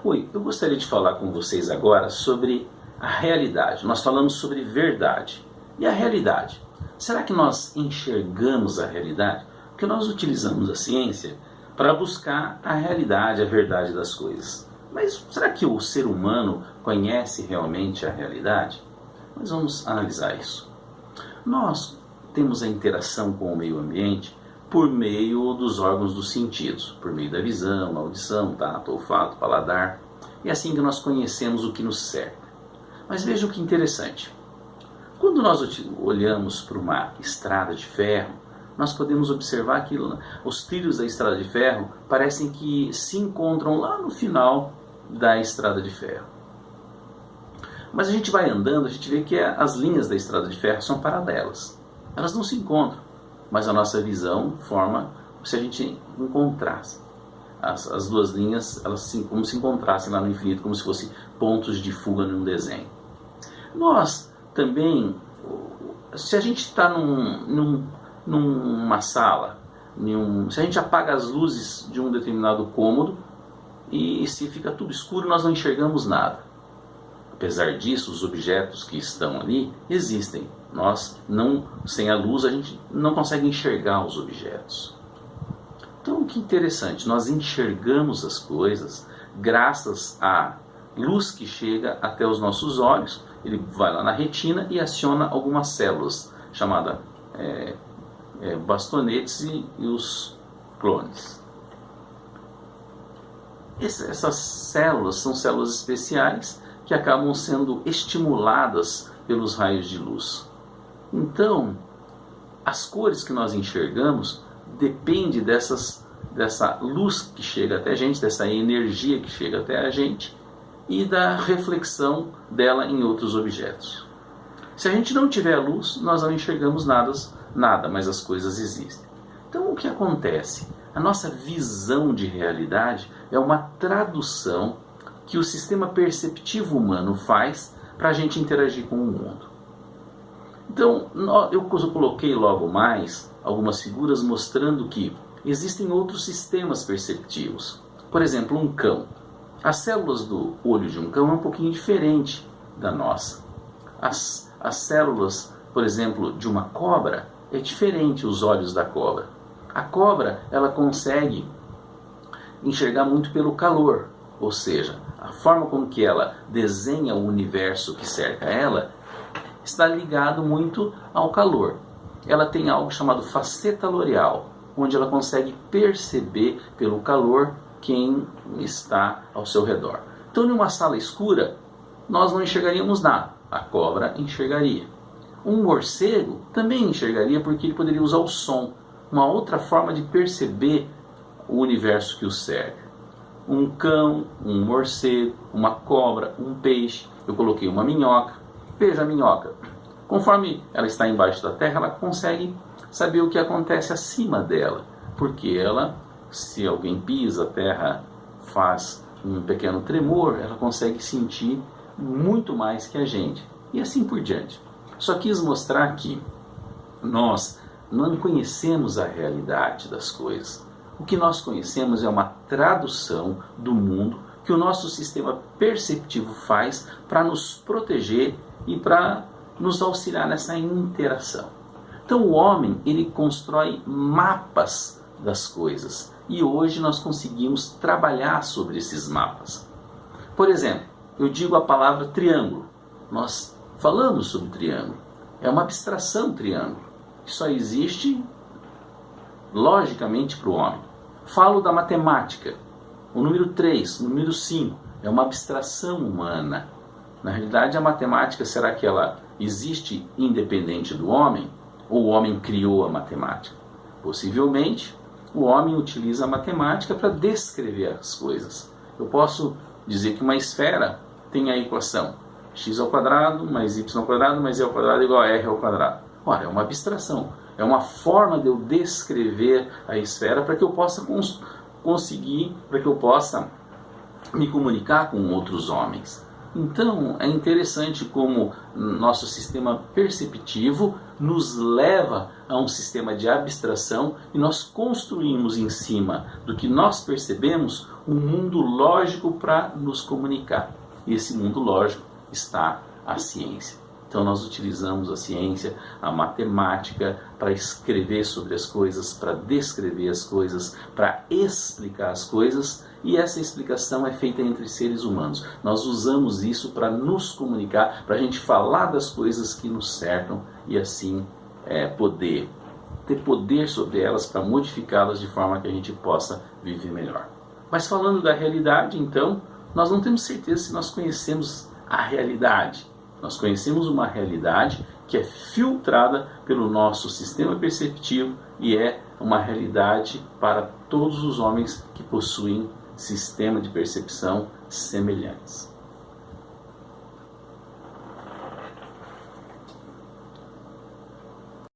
Oi, eu gostaria de falar com vocês agora sobre a realidade. Nós falamos sobre verdade. E a realidade? Será que nós enxergamos a realidade? Porque nós utilizamos a ciência para buscar a realidade, a verdade das coisas. Mas será que o ser humano conhece realmente a realidade? Mas vamos analisar isso. Nós temos a interação com o meio ambiente por meio dos órgãos dos sentidos, por meio da visão, audição, tato, olfato, paladar. É assim que nós conhecemos o que nos cerca. Mas veja o que interessante. Quando nós olhamos para uma estrada de ferro, nós podemos observar aquilo. Os trilhos da estrada de ferro parecem que se encontram lá no final da estrada de ferro. Mas a gente vai andando, a gente vê que as linhas da estrada de ferro são paralelas. Elas não se encontram, mas a nossa visão forma se a gente encontrasse. As duas linhas, elas como se encontrassem lá no infinito, como se fossem pontos de fuga num desenho. Nós também, se a gente está numa sala, se a gente apaga as luzes de um determinado cômodo e se fica tudo escuro, nós não enxergamos nada. Apesar disso, os objetos que estão ali existem. Nós, sem a luz, a gente não consegue enxergar os objetos. Então, que interessante, nós enxergamos as coisas graças à luz que chega até os nossos olhos. Ele vai lá na retina e aciona algumas células, chamadas bastonetes e os clones. Essas células são células especiais que acabam sendo estimuladas pelos raios de luz. Então, as cores que nós enxergamos dependem dessa luz que chega até a gente, dessa energia que chega até a gente e da reflexão dela em outros objetos. Se a gente não tiver luz, nós não enxergamos nada, mas as coisas existem. Então, o que acontece? A nossa visão de realidade é uma tradução que o sistema perceptivo humano faz para a gente interagir com o mundo. Então, eu coloquei logo mais algumas figuras mostrando que existem outros sistemas perceptivos. Por exemplo, um cão. As células do olho de um cão é um pouquinho diferente da nossa. As células, por exemplo, de uma cobra é diferente os olhos da cobra. A cobra, ela consegue enxergar muito pelo calor, ou seja, a forma como que ela desenha o universo que cerca ela está ligado muito ao calor. Ela tem algo chamado faceta loreal, onde ela consegue perceber pelo calor quem está ao seu redor. Então, em uma sala escura, nós não enxergaríamos nada. A cobra enxergaria. Um morcego também enxergaria porque ele poderia usar o som, uma outra forma de perceber o universo que o cerca. Um cão, um morcego, uma cobra, um peixe. Eu coloquei uma minhoca. Veja a minhoca. Conforme ela está embaixo da terra, ela consegue saber o que acontece acima dela. Porque ela, se alguém pisa, a terra faz um pequeno tremor, ela consegue sentir muito mais que a gente. E assim por diante. Só quis mostrar que nós não conhecemos a realidade das coisas. O que nós conhecemos é uma tradução do mundo que o nosso sistema perceptivo faz para nos proteger e para nos auxiliar nessa interação. Então o homem, ele constrói mapas das coisas e hoje nós conseguimos trabalhar sobre esses mapas. Por exemplo, eu digo a palavra triângulo. Nós falamos sobre triângulo. É uma abstração triângulo, que só existe logicamente para o homem. Falo da matemática. O número 3, o número 5, é uma abstração humana. Na realidade, a matemática, será que ela existe independente do homem? Ou o homem criou a matemática? Possivelmente, o homem utiliza a matemática para descrever as coisas. Eu posso dizer que uma esfera tem a equação x² mais y² mais e² igual a r². Ora, é uma abstração. É uma forma de eu descrever a esfera para que eu possa conseguir, para que eu possa me comunicar com outros homens. Então é interessante como nosso sistema perceptivo nos leva a um sistema de abstração e nós construímos em cima do que nós percebemos um mundo lógico para nos comunicar. E esse mundo lógico está a ciência. Então nós utilizamos a ciência, a matemática para escrever sobre as coisas, para descrever as coisas, para explicar as coisas, e essa explicação é feita entre seres humanos. Nós usamos isso para nos comunicar, para a gente falar das coisas que nos cercam e assim poder ter poder sobre elas para modificá-las de forma que a gente possa viver melhor. Mas falando da realidade, então, nós não temos certeza se nós conhecemos a realidade. Nós conhecemos uma realidade que é filtrada pelo nosso sistema perceptivo e é uma realidade para todos os homens que possuem sistema de percepção semelhantes.